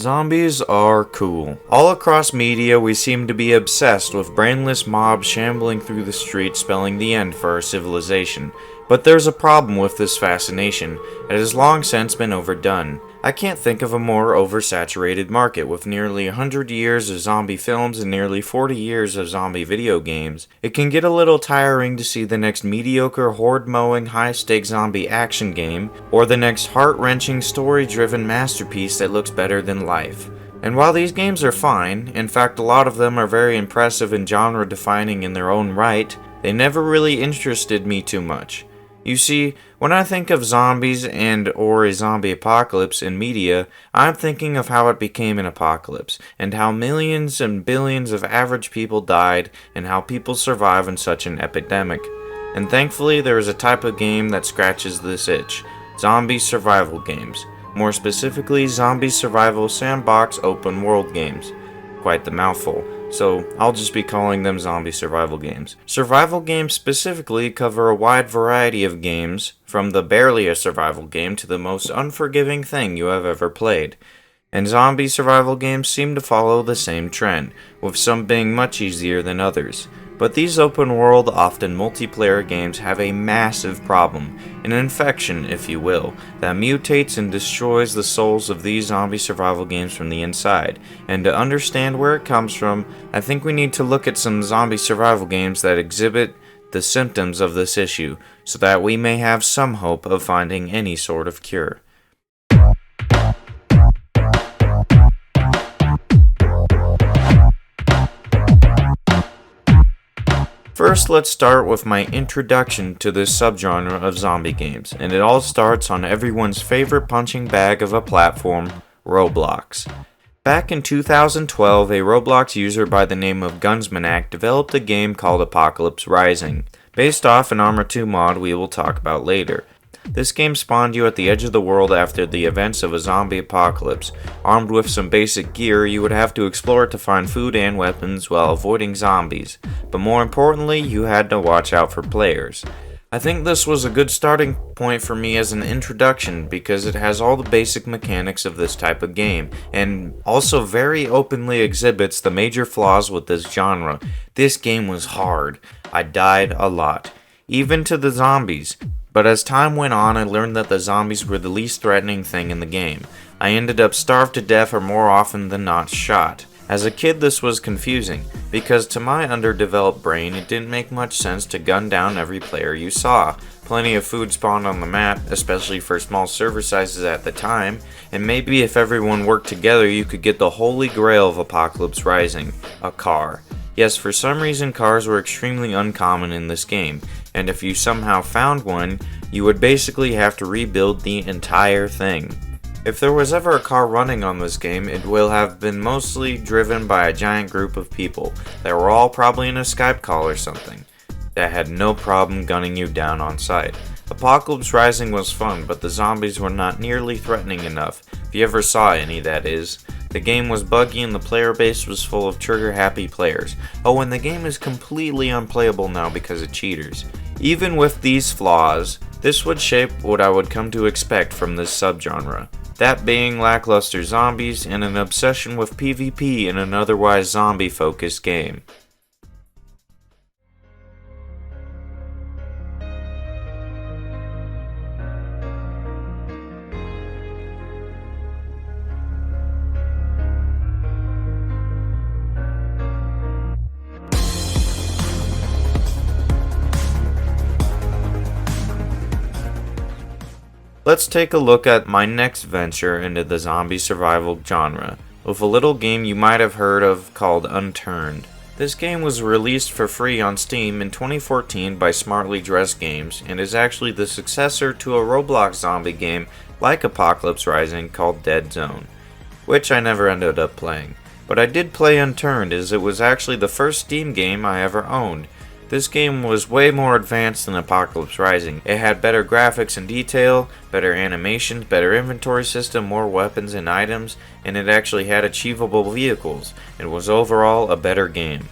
Zombies are cool. All across media, we seem to be obsessed with brainless mobs shambling through the streets, spelling the end for our civilization. But there's a problem with this fascination. It has long since been overdone. I can't think of a more oversaturated market, with nearly 100 years of zombie films and nearly 40 years of zombie video games. It can get a little tiring to see the next mediocre horde-mowing high-stakes zombie action game, or the next heart-wrenching story-driven masterpiece that looks better than life. And while these games are fine, in fact a lot of them are very impressive and genre-defining in their own right, they never really interested me too much. You see, when I think of zombies or a zombie apocalypse in media, I'm thinking of how it became an apocalypse, and how millions and billions of average people died, and how people survive in such an epidemic. And thankfully there is a type of game that scratches this itch: zombie survival games. More specifically, zombie survival sandbox open world games. Quite the mouthful, so I'll just be calling them zombie survival games. Survival games specifically cover a wide variety of games, from the barely a survival game to the most unforgiving thing you have ever played. And zombie survival games seem to follow the same trend, with some being much easier than others. But these open world, often multiplayer games have a massive problem, an infection, if you will, that mutates and destroys the souls of these zombie survival games from the inside. And to understand where it comes from, I think we need to look at some zombie survival games that exhibit the symptoms of this issue, so that we may have some hope of finding any sort of cure. First, let's start with my introduction to this subgenre of zombie games, and it all starts on everyone's favorite punching bag of a platform, Roblox. Back in 2012, a Roblox user by the name of Gunsmanac developed a game called Apocalypse Rising, based off an Arma 2 mod we will talk about later. This game spawned you at the edge of the world after the events of a zombie apocalypse. Armed with some basic gear, you would have to explore to find food and weapons while avoiding zombies, but more importantly, you had to watch out for players. I think this was a good starting point for me as an introduction because it has all the basic mechanics of this type of game, and also very openly exhibits the major flaws with this genre. This game was hard. I died a lot, even to the zombies. But as time went on, I learned that the zombies were the least threatening thing in the game. I ended up starved to death or more often than not shot. As a kid, this was confusing, because to my underdeveloped brain, it didn't make much sense to gun down every player you saw. Plenty of food spawned on the map, especially for small server sizes at the time, and maybe if everyone worked together you could get the holy grail of Apocalypse Rising, a car. Yes, for some reason cars were extremely uncommon in this game, and if you somehow found one, you would basically have to rebuild the entire thing. If there was ever a car running on this game, it will have been mostly driven by a giant group of people that were all probably in a Skype call or something, that had no problem gunning you down on sight. Apocalypse Rising was fun, but the zombies were not nearly threatening enough, if you ever saw any, that is. The game was buggy and the player base was full of trigger-happy players. Oh, and the game is completely unplayable now because of cheaters. Even with these flaws, this would shape what I would come to expect from this subgenre. That being lackluster zombies and an obsession with PvP in an otherwise zombie-focused game. Let's take a look at my next venture into the zombie survival genre, with a little game you might have heard of called Unturned. This game was released for free on Steam in 2014 by Smartly Dressed Games, and is actually the successor to a Roblox zombie game like Apocalypse Rising called Dead Zone, which I never ended up playing. But I did play Unturned, as it was actually the first Steam game I ever owned. This game was way more advanced than Apocalypse Rising. It had better graphics and detail, better animations, better inventory system, more weapons and items, and it actually had achievable vehicles. It was overall a better game.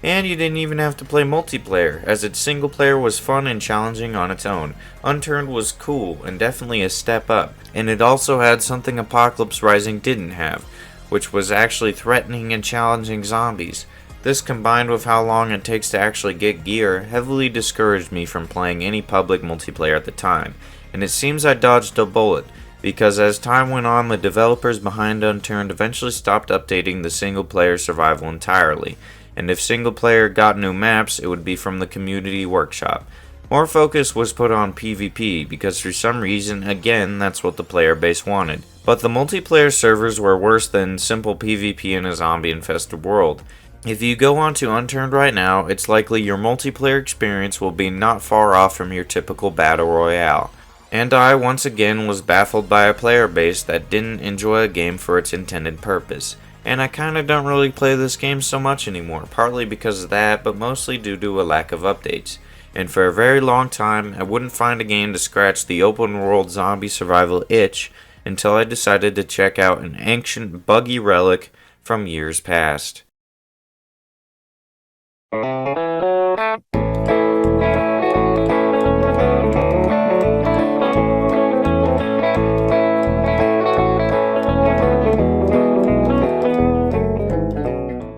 And you didn't even have to play multiplayer, as its single player was fun and challenging on its own. Unturned was cool, and definitely a step up. And it also had something Apocalypse Rising didn't have. which was actually threatening and challenging zombies. This, combined with how long it takes to actually get gear, heavily discouraged me from playing any public multiplayer at the time, and it seems I dodged a bullet, because as time went on, the developers behind Unturned eventually stopped updating the single-player survival entirely, and if single-player got new maps, it would be from the community workshop. More focus was put on PvP, because for some reason, again, that's what the player base wanted. But the multiplayer servers were worse than simple PvP in a zombie-infested world. If you go onto Unturned right now, it's likely your multiplayer experience will be not far off from your typical battle royale. And I, once again, was baffled by a player base that didn't enjoy a game for its intended purpose. And I kinda don't really play this game so much anymore, partly because of that, but mostly due to a lack of updates. And for a very long time, I wouldn't find a game to scratch the open world zombie survival itch until I decided to check out an ancient buggy relic from years past.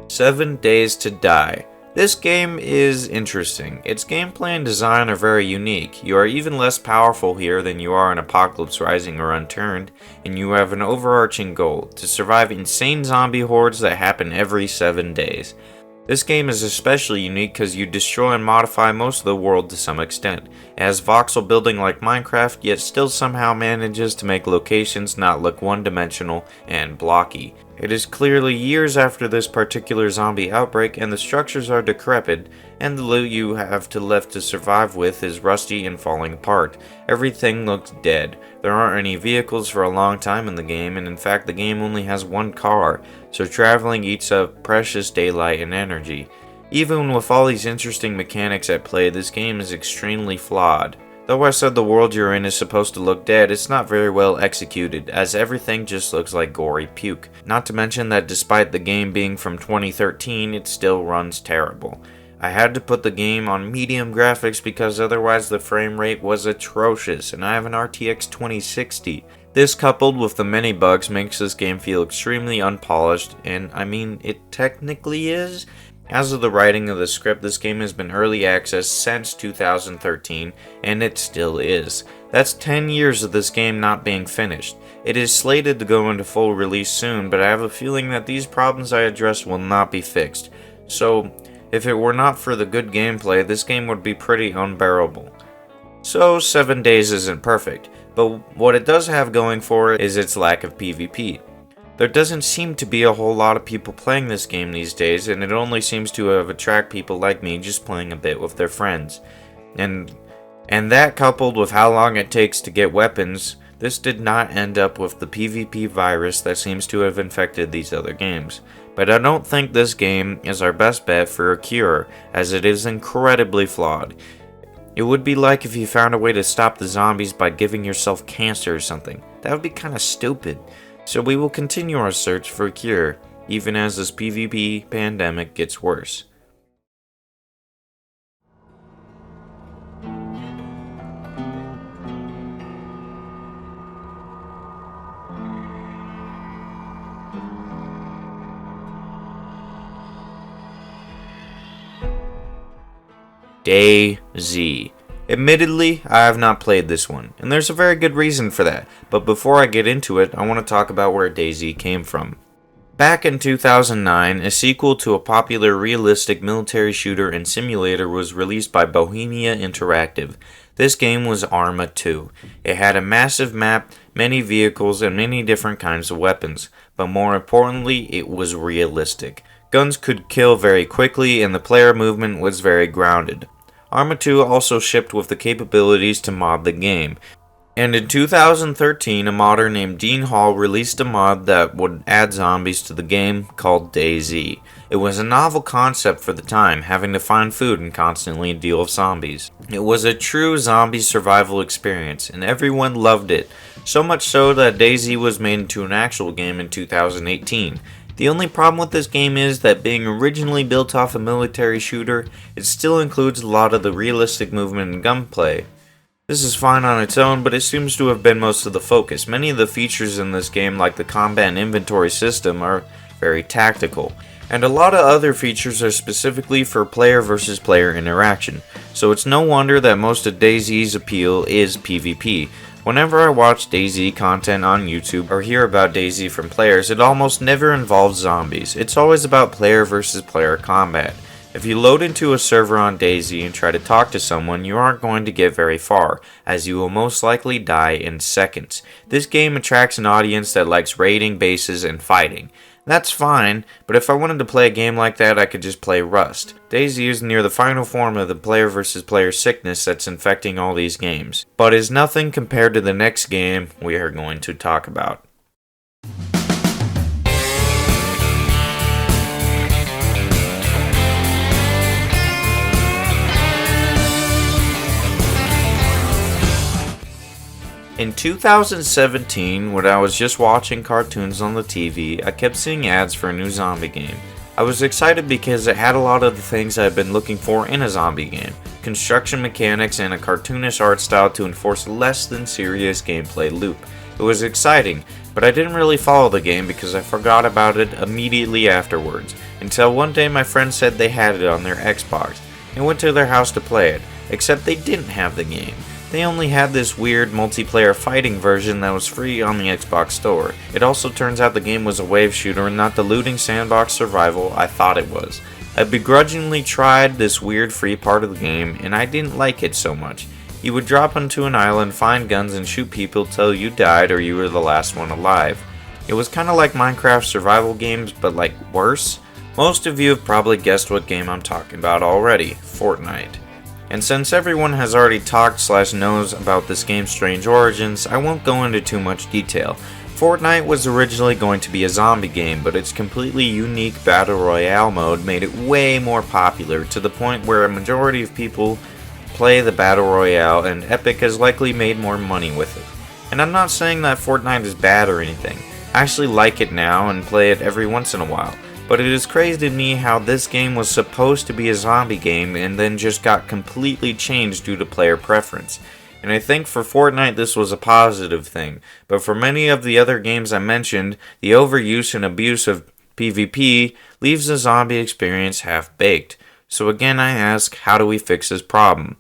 Seven Days to Die. This game is interesting. Its gameplay and design are very unique. You are even less powerful here than you are in Apocalypse Rising or Unturned, and you have an overarching goal: to survive insane zombie hordes that happen every 7 days. This game is especially unique because you destroy and modify most of the world to some extent. It has voxel building like Minecraft, yet still somehow manages to make locations not look one-dimensional and blocky. It is clearly years after this particular zombie outbreak, and the structures are decrepit, and the loot you have left to survive with is rusty and falling apart. Everything looks dead. There aren't any vehicles for a long time in the game, and in fact the game only has one car, so traveling eats up precious daylight and energy. Even with all these interesting mechanics at play, this game is extremely flawed. Though I said the world you're in is supposed to look dead, it's not very well executed, as everything just looks like gory puke. Not to mention that despite the game being from 2013, it still runs terrible. I had to put the game on medium graphics because otherwise the frame rate was atrocious, and I have an RTX 2060. This, coupled with the many bugs, makes this game feel extremely unpolished, and I mean, it technically is. As of the writing of the script, this game has been early access since 2013, and it still is. That's 10 years of this game not being finished. It is slated to go into full release soon, but I have a feeling that these problems I address will not be fixed. So, if it were not for the good gameplay, this game would be pretty unbearable. So, 7 Days isn't perfect, but what it does have going for it is its lack of PvP. There doesn't seem to be a whole lot of people playing this game these days, and it only seems to have attracted people like me just playing a bit with their friends. And that, coupled with how long it takes to get weapons, this did not end up with the PvP virus that seems to have infected these other games. But I don't think this game is our best bet for a cure, as it is incredibly flawed. It would be like if you found a way to stop the zombies by giving yourself cancer or something. That would be kinda stupid. So we will continue our search for a cure, even as this PvP pandemic gets worse. Dayz. Admittedly, I have not played this one, and there's a very good reason for that, but before I get into it, I want to talk about where Dayz came from. Back in 2009, a sequel to a popular realistic military shooter and simulator was released by Bohemia Interactive. This game was Arma 2. It had a massive map, many vehicles, and many different kinds of weapons, but more importantly, it was realistic. Guns could kill very quickly, and the player movement was very grounded. Arma 2 also shipped with the capabilities to mod the game, and in 2013 a modder named Dean Hall released a mod that would add zombies to the game called Dayz. It was a novel concept for the time, having to find food and constantly deal with zombies. It was a true zombie survival experience, and everyone loved it, so much so that Dayz was made into an actual game in 2018. The only problem with this game is that being originally built off a military shooter, it still includes a lot of the realistic movement and gunplay. This is fine on its own, but it seems to have been most of the focus. Many of the features in this game, like the combat and inventory system, are very tactical. And a lot of other features are specifically for player versus player interaction. So it's no wonder that most of Dayz's appeal is PvP. Whenever I watch Dayz content on YouTube or hear about Dayz from players, it almost never involves zombies. It's always about player versus player combat. If you load into a server on Dayz and try to talk to someone, you aren't going to get very far, as you will most likely die in seconds. This game attracts an audience that likes raiding bases and fighting. That's fine, but if I wanted to play a game like that, I could just play Rust. Dayz is near the final form of the player versus player sickness that's infecting all these games, but is nothing compared to the next game we are going to talk about. In 2017, when I was just watching cartoons on the TV, I kept seeing ads for a new zombie game. I was excited because it had a lot of the things I had been looking for in a zombie game: construction mechanics and a cartoonish art style to enforce a less than serious gameplay loop. It was exciting, but I didn't really follow the game because I forgot about it immediately afterwards, until one day my friend said they had it on their Xbox, and went to their house to play it, except they didn't have the game. They only had this weird multiplayer fighting version that was free on the Xbox store. It also turns out the game was a wave shooter and not the looting sandbox survival I thought it was. I begrudgingly tried this weird free part of the game, and I didn't like it so much. You would drop onto an island, find guns, and shoot people till you died or you were the last one alive. It was kinda like Minecraft survival games, but like worse. Most of you have probably guessed what game I'm talking about already: Fortnite. And since everyone has already talked/knows about this game's strange origins, I won't go into too much detail. Fortnite was originally going to be a zombie game, but its completely unique Battle Royale mode made it way more popular, to the point where a majority of people play the Battle Royale, and Epic has likely made more money with it. And I'm not saying that Fortnite is bad or anything. I actually like it now and play it every once in a while. But it is crazy to me how this game was supposed to be a zombie game and then just got completely changed due to player preference. And I think for Fortnite this was a positive thing, but for many of the other games I mentioned, the overuse and abuse of PvP leaves the zombie experience half-baked. So again I ask, how do we fix this problem?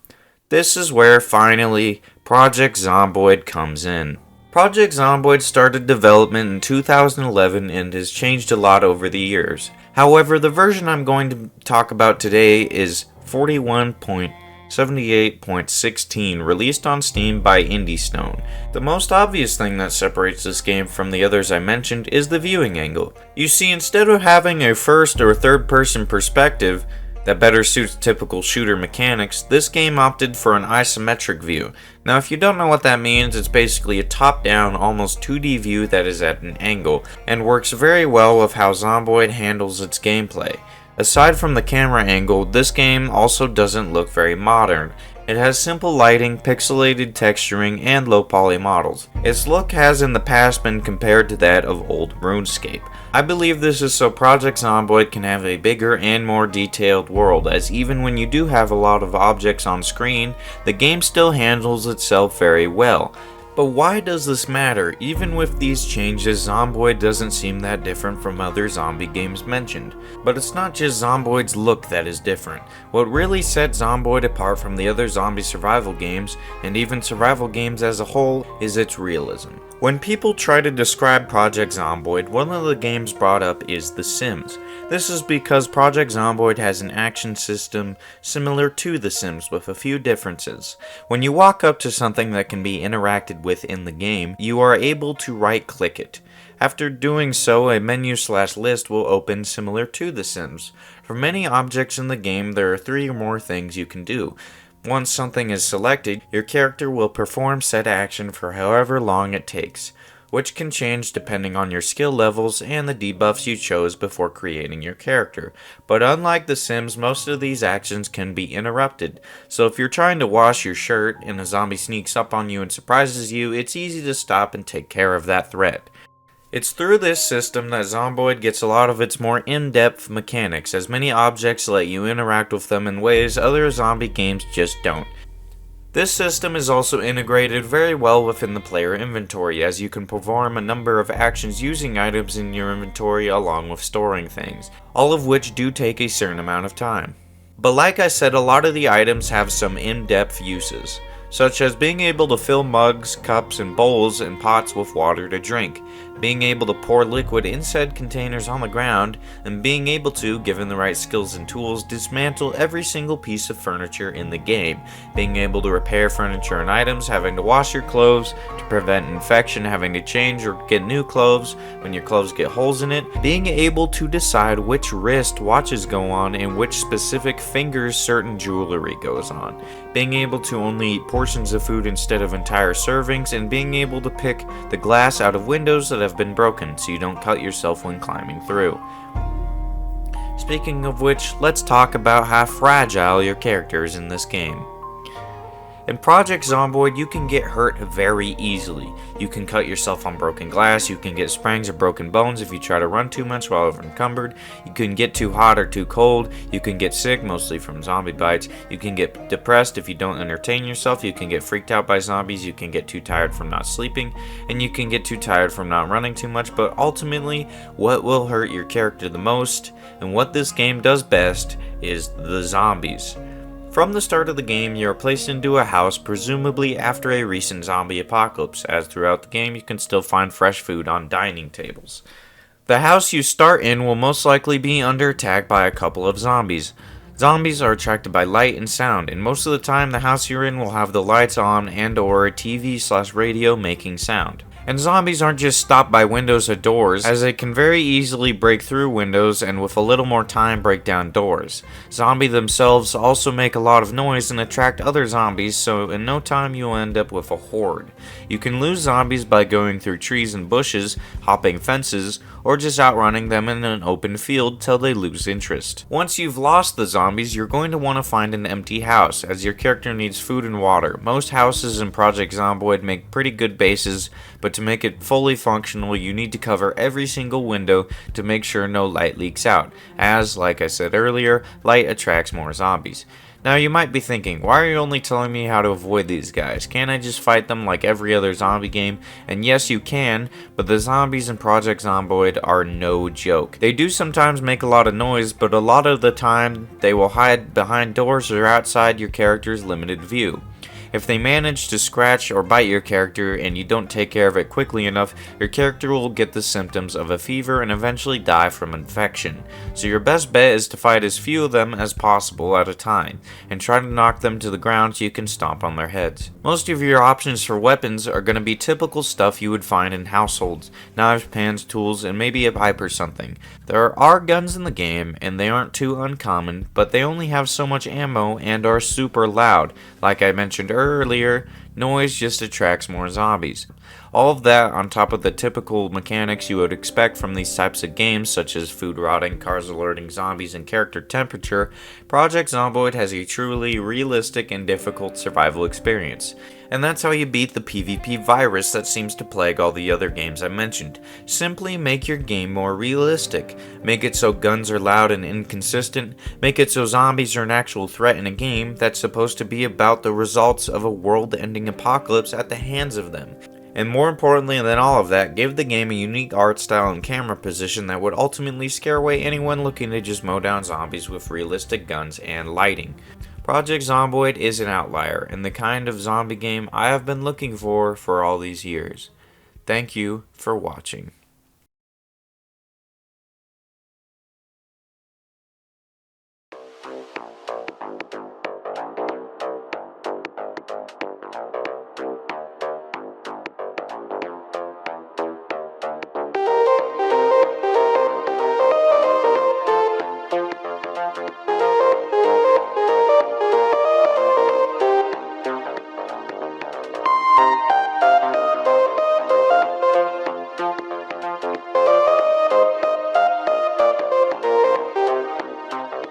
This is where finally Project Zomboid comes in. Project Zomboid started development in 2011 and has changed a lot over the years. However, the version I'm going to talk about today is 41.78.16, released on Steam by IndieStone. The most obvious thing that separates this game from the others I mentioned is the viewing angle. You see, instead of having a first or third person perspective that better suits typical shooter mechanics, this game opted for an isometric view. Now if you don't know what that means, it's basically a top-down, almost 2D view that is at an angle, and works very well with how Zomboid handles its gameplay. Aside from the camera angle, this game also doesn't look very modern. It has simple lighting, pixelated texturing, and low poly models. Its look has in the past been compared to that of old RuneScape. I believe this is so Project Zomboid can have a bigger and more detailed world, as even when you do have a lot of objects on screen, the game still handles itself very well. But why does this matter? Even with these changes, Zomboid doesn't seem that different from other zombie games mentioned. But it's not just Zomboid's look that is different. What really sets Zomboid apart from the other zombie survival games, and even survival games as a whole, is its realism. When people try to describe Project Zomboid, one of the games brought up is The Sims. This is because Project Zomboid has an action system similar to The Sims with a few differences. When you walk up to something that can be interacted with in the game, you are able to right-click it. After doing so, a menu/list will open similar to The Sims. For many objects in the game, there are 3 or more things you can do. Once something is selected, your character will perform said action for however long it takes, which can change depending on your skill levels and the debuffs you chose before creating your character. But unlike The Sims, most of these actions can be interrupted, so if you're trying to wash your shirt and a zombie sneaks up on you and surprises you, it's easy to stop and take care of that threat. It's through this system that Zomboid gets a lot of its more in-depth mechanics, as many objects let you interact with them in ways other zombie games just don't. This system is also integrated very well within the player inventory, as you can perform a number of actions using items in your inventory along with storing things, all of which do take a certain amount of time. But like I said, a lot of the items have some in-depth uses, such as being able to fill mugs, cups, and bowls and pots with water to drink, being able to pour liquid inside containers on the ground, and being able to, given the right skills and tools, dismantle every single piece of furniture in the game, being able to repair furniture and items, having to wash your clothes to prevent infection, having to change or get new clothes when your clothes get holes in it, being able to decide which wrist watches go on and which specific fingers certain jewelry goes on, being able to only eat portions of food instead of entire servings, and being able to pick the glass out of windows that have been broken so you don't cut yourself when climbing through. Speaking of which, let's talk about how fragile your character is in this game. In Project Zomboid, you can get hurt very easily. You can cut yourself on broken glass, you can get sprains or broken bones if you try to run too much while encumbered, you can get too hot or too cold, you can get sick, mostly from zombie bites, you can get depressed if you don't entertain yourself, you can get freaked out by zombies, you can get too tired from not sleeping, and you can get too tired from not running too much. But ultimately, what will hurt your character the most, and what this game does best, is the zombies. From the start of the game, you are placed into a house, presumably after a recent zombie apocalypse, as throughout the game you can still find fresh food on dining tables. The house you start in will most likely be under attack by a couple of zombies. Zombies are attracted by light and sound, and most of the time the house you're in will have the lights on and or a TV/radio making sound. And zombies aren't just stopped by windows or doors, as they can very easily break through windows and with a little more time break down doors. Zombies themselves also make a lot of noise and attract other zombies, so in no time you'll end up with a horde. You can lose zombies by going through trees and bushes, hopping fences, or just outrunning them in an open field till they lose interest. Once you've lost the zombies, you're going to want to find an empty house, as your character needs food and water. Most houses in Project Zomboid make pretty good bases, but to make it fully functional, you need to cover every single window to make sure no light leaks out, as, like I said earlier, light attracts more zombies. Now you might be thinking, why are you only telling me how to avoid these guys? Can't I just fight them like every other zombie game? And yes, you can, but the zombies in Project Zomboid are no joke. They do sometimes make a lot of noise, but a lot of the time they will hide behind doors or outside your character's limited view. If they manage to scratch or bite your character and you don't take care of it quickly enough, your character will get the symptoms of a fever and eventually die from infection. So your best bet is to fight as few of them as possible at a time, and try to knock them to the ground so you can stomp on their heads. Most of your options for weapons are going to be typical stuff you would find in households: knives, pans, tools, and maybe a pipe or something. There are guns in the game, and they aren't too uncommon, but they only have so much ammo and are super loud. Like I mentioned earlier, noise just attracts more zombies. All of that on top of the typical mechanics you would expect from these types of games, such as food rotting, cars alerting zombies, and character temperature, Project Zomboid has a truly realistic and difficult survival experience. And that's how you beat the PvP virus that seems to plague all the other games I mentioned. Simply make your game more realistic. Make it so guns are loud and inconsistent. Make it so zombies are an actual threat in a game that's supposed to be about the results of a world-ending apocalypse at the hands of them. And more importantly than all of that, give the game a unique art style and camera position that would ultimately scare away anyone looking to just mow down zombies with realistic guns and lighting. Project Zomboid is an outlier, and the kind of zombie game I have been looking for all these years. Thank you for watching.